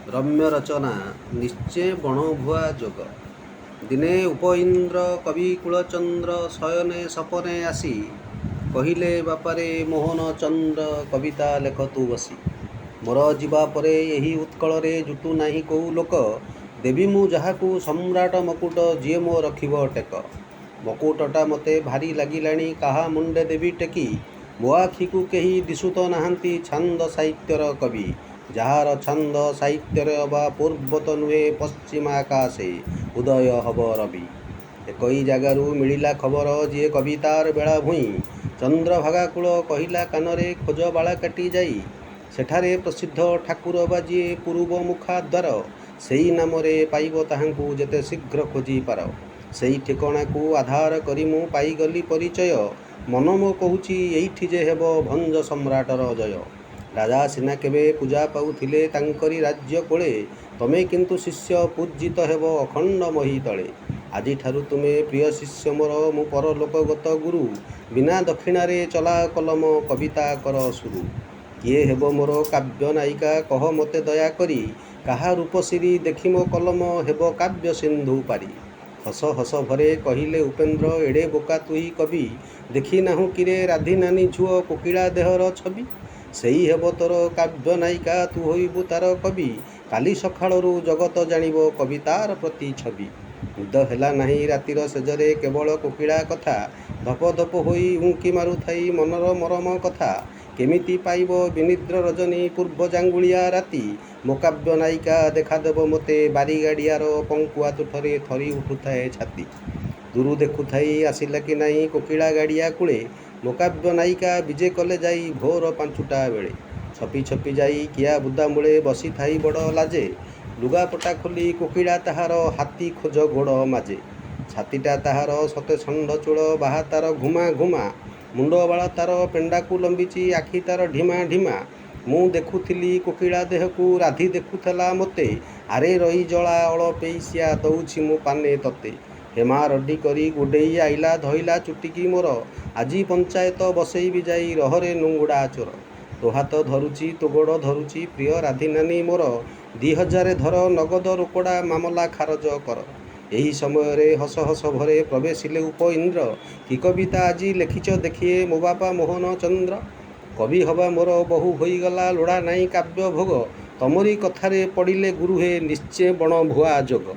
रम्य रचना निश्चय बणभुआ जोग। दिने उपइंद्र कवि कुलचंद्र शयने सपने आसी कहिले बापारे मोहन चंद्र कविता लेख तू बसी। मोर जीवा परे यही उत्कल रे जुटू नाही कोउ लोक देवी मु जहाकू सम्राट मकुट जिए मो रखिब टेक। मकुटटा मते भारी लागिलाणी काहा मुंडे देवी टेकी मो आखिकू केही दिशुत नाहांती छांद साहित्यर कवि जार छंद साहित्यर अबा पूर्वत नुहे पश्चिम आकाशे उदय हब रवि। एकई जगारू मिलिला खबर जी कवितार बेला भूई चंद्रभागा कूल कहिला कानरे खोज बाला काटी जाई सेठारे प्रसिद्ध ठाकुर बा जी पूर्व मुखा द्वार सेई नामरे पाइब ताहांकू जेते शीघ्र खोजी पार। सेई ठिकणा को आधार करी मु पाइगली परिचय मन मो कहूची एइठी जे हेब भंज सम्राटर जय। राजा सिना केबे पूजा पाउथिले तांकरी राज्य कोले तमे किंतु शिष्य पूजित हेब अखंड मही तले। आजि ठारु तुमे प्रिय शिष्य मोर मु परलोकगत गुरु बिना दक्षिणारे चला कलम कविता कर सुरु। किए हेब मोर काव्य नायिका कह मते दया करी काहा रूपसिरी देखि मो कलम हेब काव्य सिंधु पारी। हस हस भरे कहिले उपेन्द्र एड़े बोका तुही कवि देखि नाहु किरे राधी नानी झुओ कोकिला देहर छवि। सेई हेब तोर काव्य नायिका तू होइबु तार कवि काली सखाळरू जगत जानिब कवितार प्रति छवि। निद हेला नाही रातिर सेजरे केवल कोकिला कथा धप धप होई हुंकी मारुथाई मनर मरम कथा। केमिति पाइब विनिद्र रजनी पूर्व जांगुलिया राति मो काव्य नायिका देखा देव मते बारीगाड़ियार पंकुआ तुठरे थरी उठुथाए छाती। दूरु देखुथाई आसिला कि नाही कोकिला गाड़िया कूले मो काव्य नायिका विजे कले जाई भोर पांचुटा बेले। छपी छपी जाई किया बुदा मूले बसी थाई बड़ लाजे लुगापटा खोली कोकिला ताहार हाथी खोज गोड़ माजे। छातीटा ताहार सते षंढ चूल बाहा तार घुमा घुमा मुंड बाला तार पेंडाकू लंबिची आखि तार ढिमा ढिमा। मु देखुथिली कोकिला देहकू राधी देखुथला मते आरे रही जला अळपेइसिया दउछि मु पाने तते। हेमा रड्डी करी गुडेई आइला धइला चुटिकी मोर आजी पंचायत बसेई जाई रहरे नुंगुड़ा चोर। तो हाथ धरुची तो गोड़ धरुची प्रिय राधी नानी मोर 2000 धर नगद रोकड़ा मामला खारज कर। एही समय रे हस हस भरे प्रवेशिले उपइंद्र कि कविता आजी लेखिच देखिए मो बापा मोहन चंद्र। कवि हवा मोर बहु होईगला लोड़ा नाई काव्य भोग तमरी कथारे पड़िले गुरु हे निश्चय बण भुआ जोग।